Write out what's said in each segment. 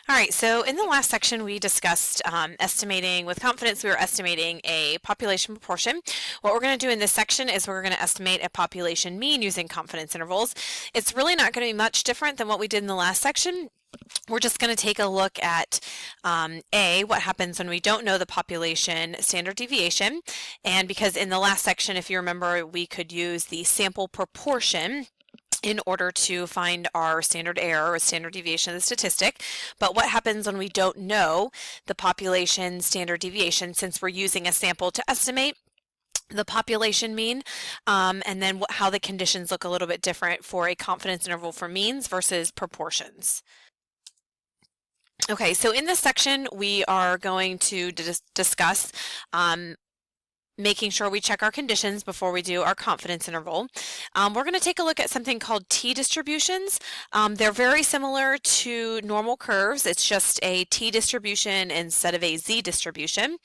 All right, so in the last section, we discussed estimating with confidence. We were estimating a population proportion. What we're going to do in this section is we're going to estimate a population mean using confidence intervals. It's really not going to be much different than what we did in the last section. We're just going to take a look at what happens when we don't know the population standard deviation. And because in the last section, if you remember, we could use the sample proportion in order to find our standard error or standard deviation of the statistic. But what happens when we don't know the population standard deviation, since we're using a sample to estimate the population mean, and then how the conditions look a little bit different for a confidence interval for means versus proportions. Okay, so in this section, we are going to discuss making sure we check our conditions before we do our confidence interval. We're going to take a look at something called t-distributions. They're very similar to normal curves. It's just a t-distribution instead of a z-distribution,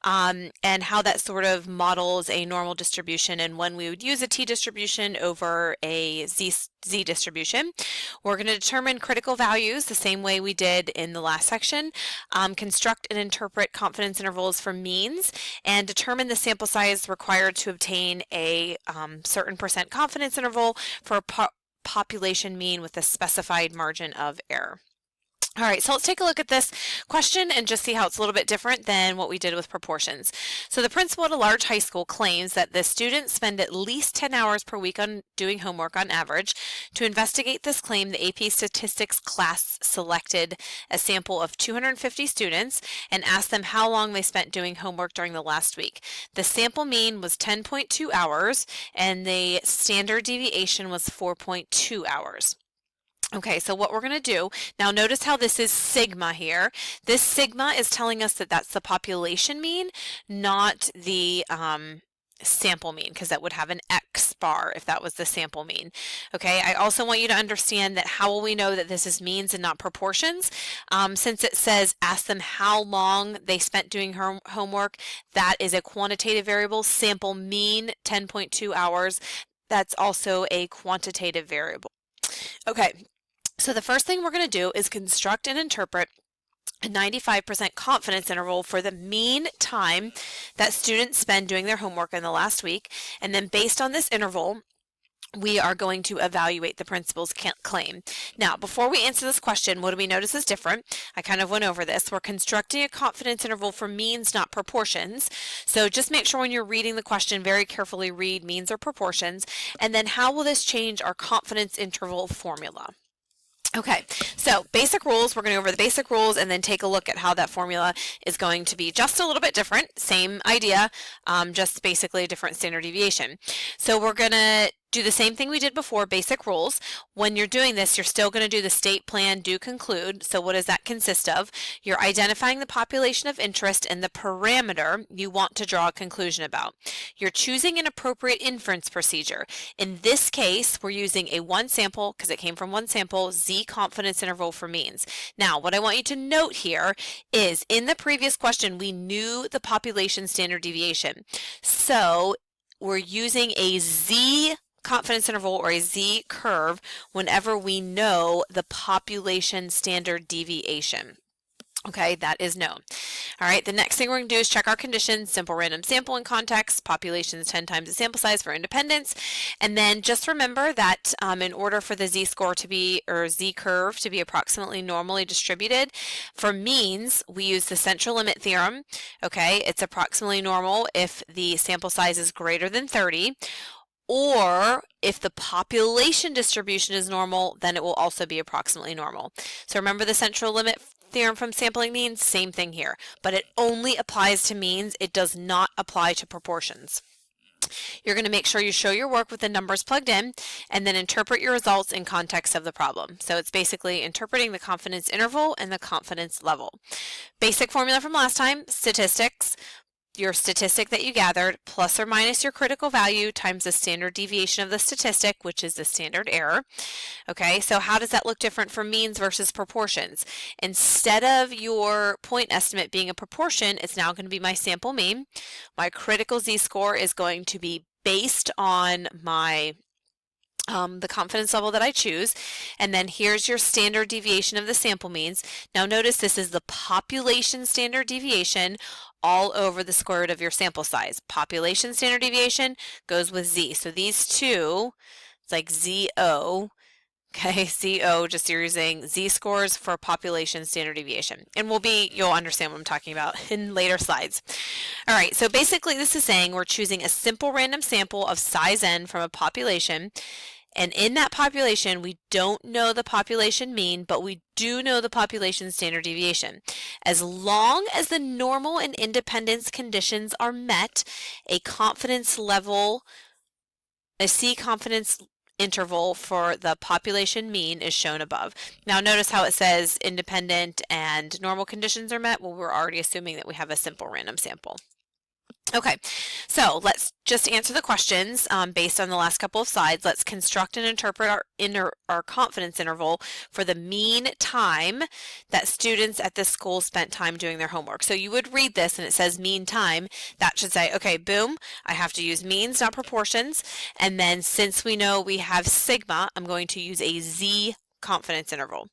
and how that sort of models a normal distribution and when we would use a t-distribution over a z-distribution. We're going to determine critical values the same way we did in the last section, construct and interpret confidence intervals for means, and determine the sample size required to obtain a certain percent confidence interval for a population mean with a specified margin of error. All right, so let's take a look at this question and just see how it's a little bit different than what we did with proportions. So the principal at a large high school claims that the students spend at least 10 hours per week on doing homework on average. To investigate this claim, the AP Statistics class selected a sample of 250 students and asked them how long they spent doing homework during the last week. The sample mean was 10.2 hours and the standard deviation was 4.2 hours. Okay, so what we're going to do, now notice how this is sigma here. This sigma is telling us that that's the population mean, not the sample mean, because that would have an X bar if that was the sample mean. Okay, I also want you to understand that how will we know that this is means and not proportions? Since it says ask them how long they spent doing homework, that is a quantitative variable. Sample mean 10.2 hours, that's also a quantitative variable. Okay. So the first thing we're going to do is construct and interpret a 95% confidence interval for the mean time that students spend doing their homework in the last week. And then based on this interval, we are going to evaluate the principal's claim. Now, before we answer this question, what do we notice is different? I kind of went over this. We're constructing a confidence interval for means, not proportions. So just make sure when you're reading the question, very carefully read means or proportions. And then how will this change our confidence interval formula? Okay, so basic rules, we're going to go over the basic rules and then take a look at how that formula is going to be just a little bit different. Same idea, just basically a different standard deviation. So we're going to do the same thing we did before, basic rules. When you're doing this, you're still going to do the state plan do conclude. So what does that consist of? You're identifying the population of interest and the parameter you want to draw a conclusion about. You're choosing an appropriate inference procedure. In this case, we're using a one sample, because it came from one sample, Z confidence interval for means. Now, what I want you to note here is in the previous question, we knew the population standard deviation. So we're using a Z confidence interval or a Z curve whenever we know the population standard deviation. Okay, that is known. All right, the next thing we're going to do is check our conditions, simple random sample in context, population is 10 times the sample size for independence. And then just remember that in order for the Z-score to be, or Z-curve to be approximately normally distributed, for means, we use the central limit theorem. Okay, it's approximately normal if the sample size is greater than 30. Or if the population distribution is normal, then it will also be approximately normal. So remember the central limit theorem from sampling means, same thing here, but it only applies to means, it does not apply to proportions. You're going to make sure you show your work with the numbers plugged in and then interpret your results in context of the problem. So it's basically interpreting the confidence interval and the confidence level. Basic formula from last time, statistics. Your statistic that you gathered plus or minus your critical value times the standard deviation of the statistic, which is the standard error. Okay, so how does that look different for means versus proportions? Instead of your point estimate being a proportion, it's now going to be my sample mean. My critical Z-score is going to be based on my the confidence level that I choose, and then here's your standard deviation of the sample means. Now notice this is the population standard deviation all over the square root of your sample size. Population standard deviation goes with Z. So these two, it's like ZO. Okay, CO, just you're using Z-scores for population standard deviation. And you'll understand what I'm talking about in later slides. All right, so basically this is saying we're choosing a simple random sample of size n from a population. And in that population, we don't know the population mean, but we do know the population standard deviation. As long as the normal and independence conditions are met, a C confidence interval for the population mean is shown above. Now notice how it says independent and normal conditions are met. Well, we're already assuming that we have a simple random sample. Okay, so let's just answer the questions based on the last couple of slides. Let's construct and interpret our confidence interval for the mean time that students at this school spent time doing their homework. So you would read this and it says mean time. That should say, okay, boom, I have to use means, not proportions. And then since we know we have sigma, I'm going to use a Z confidence interval.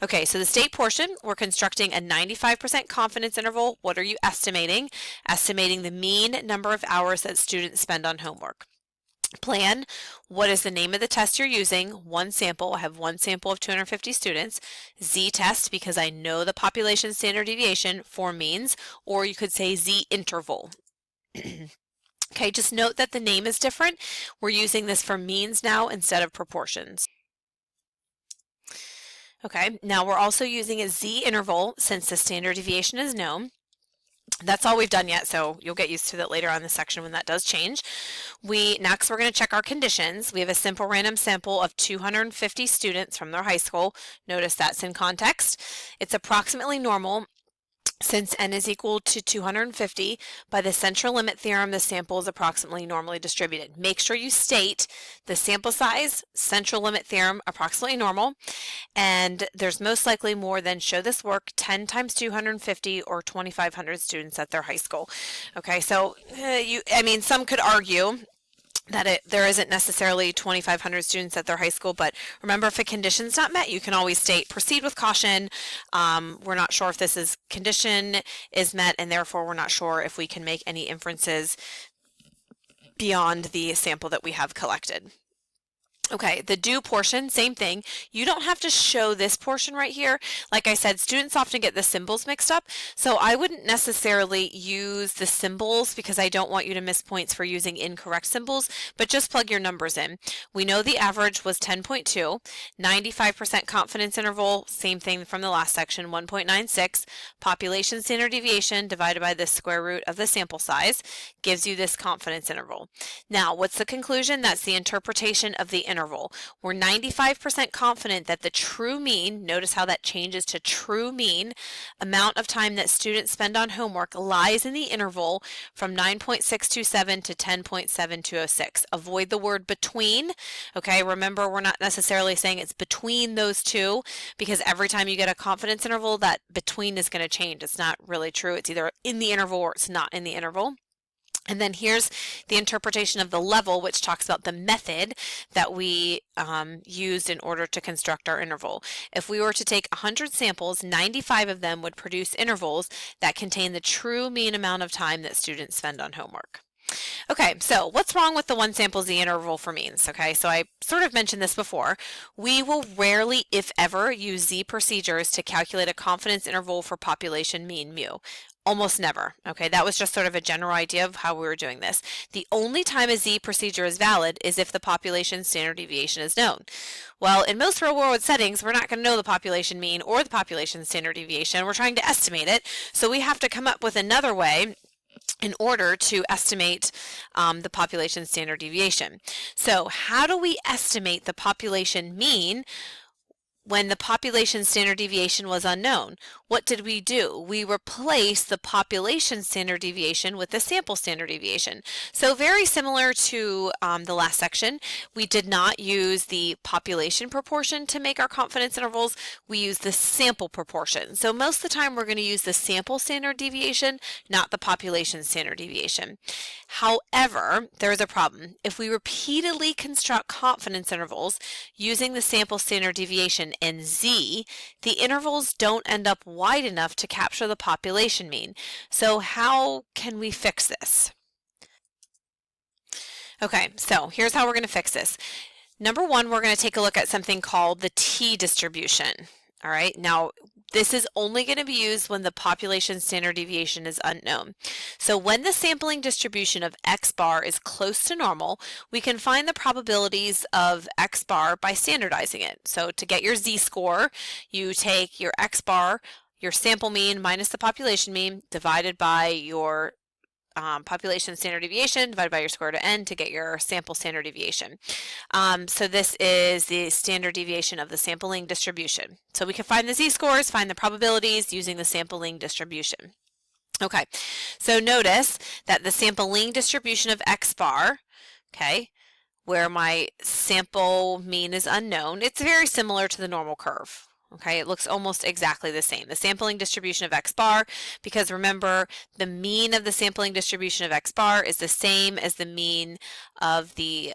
Okay, so the state portion, we're constructing a 95% confidence interval. What are you estimating? Estimating the mean number of hours that students spend on homework. Plan, what is the name of the test you're using? One sample, I have one sample of 250 students. Z-test, because I know the population standard deviation for means, or you could say Z-interval. Okay, just note that the name is different. We're using this for means now instead of proportions. Okay, now we're also using a Z-interval since the standard deviation is known. That's all we've done yet, so you'll get used to that later on in the section when that does change. Next, we're going to check our conditions. We have a simple random sample of 250 students from their high school. Notice that's in context. It's approximately normal. Since n is equal to 250, by the central limit theorem, the sample is approximately normally distributed. Make sure you state the sample size, central limit theorem, approximately normal, and there's most likely more than show this work 10 times 250 or 2,500 students at their high school. Okay, so some could argue that there isn't necessarily 2,500 students at their high school, but remember, if a condition's not met, you can always state proceed with caution. We're not sure if this condition is met, and therefore we're not sure if we can make any inferences beyond the sample that we have collected. Okay, the do portion, same thing. You don't have to show this portion right here. Like I said, students often get the symbols mixed up, so I wouldn't necessarily use the symbols because I don't want you to miss points for using incorrect symbols, but just plug your numbers in. We know the average was 10.2, 95% confidence interval, same thing from the last section, 1.96. Population standard deviation divided by the square root of the sample size gives you this confidence interval. Now, what's the conclusion? That's the interpretation of the interval. We're 95% confident that the true mean, notice how that changes to true mean, amount of time that students spend on homework lies in the interval from 9.627 to 10.7206. Avoid the word between. Okay, remember, we're not necessarily saying it's between those two, because every time you get a confidence interval, that between is going to change. It's not really true. It's either in the interval or it's not in the interval. And then here's the interpretation of the level, which talks about the method that we used in order to construct our interval. If we were to take 100 samples, 95 of them would produce intervals that contain the true mean amount of time that students spend on homework. Okay, so what's wrong with the one sample Z interval for means? Okay, so I sort of mentioned this before. We will rarely, if ever, use Z procedures to calculate a confidence interval for population mean mu. Almost never. Okay, that was just sort of a general idea of how we were doing this. The only time a Z procedure is valid is if the population standard deviation is known. Well, in most real world settings, we're not going to know the population mean or the population standard deviation. We're trying to estimate it, so we have to come up with another way in order to estimate the population standard deviation. So how do we estimate the population mean? when the population standard deviation was unknown, what did we do? We replaced the population standard deviation with the sample standard deviation. So very similar to the last section, we did not use the population proportion to make our confidence intervals. We used the sample proportion. So most of the time we're going to use the sample standard deviation, not the population standard deviation. However, there is a problem. If we repeatedly construct confidence intervals using the sample standard deviation and z, the intervals don't end up wide enough to capture the population mean. So how can we fix this? Okay, so here's how we're going to fix this. Number one, we're going to take a look at something called the t-distribution. All right, now this is only going to be used when the population standard deviation is unknown. So when the sampling distribution of x bar is close to normal, we can find the probabilities of x bar by standardizing it. So to get your z-score, you take your x bar, your sample mean minus the population mean, divided by your population standard deviation divided by your square root of n to get your sample standard deviation. So this is the standard deviation of the sampling distribution. So we can find the z-scores, find the probabilities using the sampling distribution. Okay, so notice that the sampling distribution of x bar, okay, where my sample mean is unknown, it's very similar to the normal curve. Okay, it looks almost exactly the same. The sampling distribution of x bar, because remember, the mean of the sampling distribution of x bar is the same as the mean of the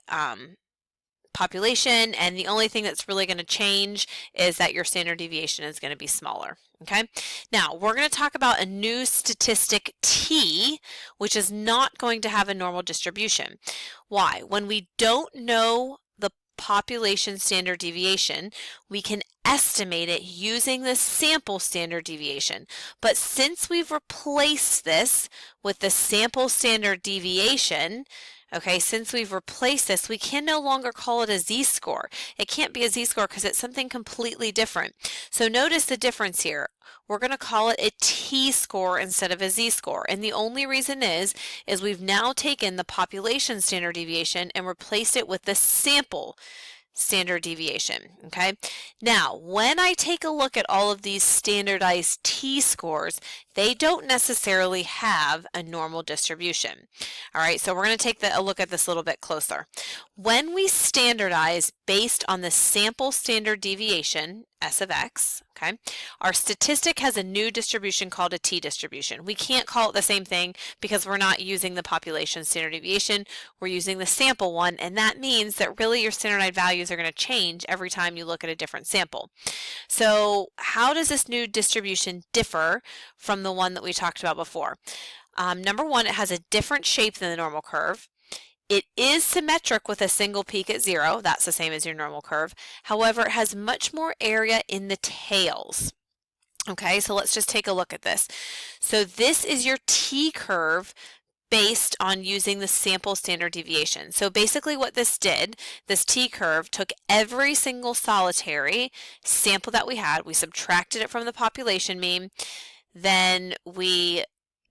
population, and the only thing that's really going to change is that your standard deviation is going to be smaller. Okay, now we're going to talk about a new statistic t, which is not going to have a normal distribution. Why? When we don't know the population standard deviation, we can estimate it using the sample standard deviation. But since we've replaced this with the sample standard deviation, okay, since we've replaced this, we can no longer call it a z-score. It can't be a z-score because it's something completely different. So notice the difference here. We're going to call it a t-score instead of a z-score. And the only reason is we've now taken the population standard deviation and replaced it with the sample standard deviation. Okay, now when I take a look at all of these standardized t-scores, they don't necessarily have a normal distribution. All right, so we're going to take a look at this a little bit closer. When we standardize based on the sample standard deviation, S of x, okay, our statistic has a new distribution called a t-distribution. We can't call it the same thing because we're not using the population standard deviation, we're using the sample one, and that means that really your standardized values are going to change every time you look at a different sample. So how does this new distribution differ from the one that we talked about before? Number one, it has a different shape than the normal curve. It is symmetric with a single peak at 0. That's the same as your normal curve. However, it has much more area in the tails. Okay, so let's just take a look at this. So this is your t-curve based on using the sample standard deviation. So basically what this did, this t-curve took every single solitary sample that we had, we subtracted it from the population mean, then we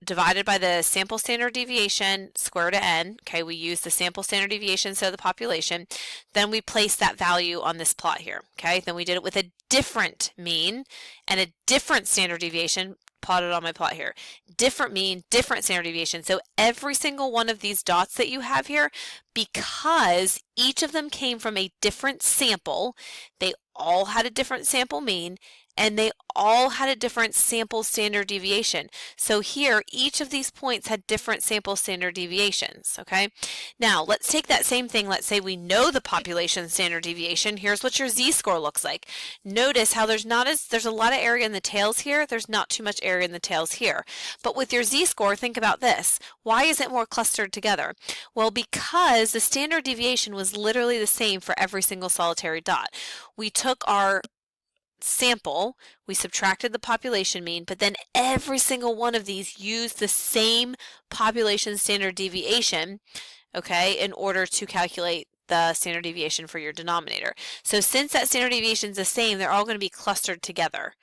divided by the sample standard deviation, square root of n. Okay, we use the sample standard deviation instead of the population. Then we place that value on this plot here. Okay, then we did it with a different mean and a different standard deviation plotted on my plot here. Different mean, different standard deviation. So every single one of these dots that you have here, because each of them came from a different sample, they all had a different sample mean, and they all had a different sample standard deviation. So here, each of these points had different sample standard deviations, okay? Now, let's take that same thing. Let's say we know the population standard deviation. Here's what your z-score looks like. Notice how there's a lot of area in the tails here. There's not too much area in the tails here. But with your z-score, think about this. Why is it more clustered together? Well, because the standard deviation was literally the same for every single solitary dot. We took our sample, we subtracted the population mean, but then every single one of these used the same population standard deviation, okay, in order to calculate the standard deviation for your denominator. So since that standard deviation is the same, they're all going to be clustered together.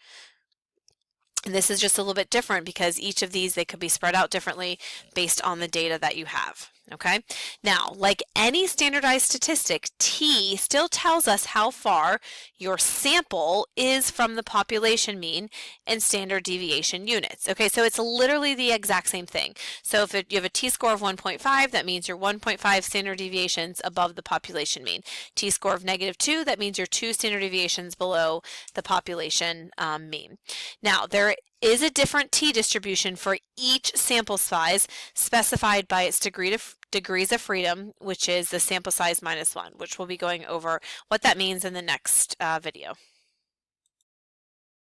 And this is just a little bit different because each of these, they could be spread out differently based on the data that you have. Okay, now like any standardized statistic, t still tells us how far your sample is from the population mean in standard deviation units. Okay, so it's literally the exact same thing. So if you have a t-score of 1.5, that means you're 1.5 standard deviations above the population mean. T-score of -2, that means you're 2 standard deviations below the population mean. Now there is a different t-distribution for each sample size specified by its degrees of freedom, which is the sample size -1, which we'll be going over what that means in the next video.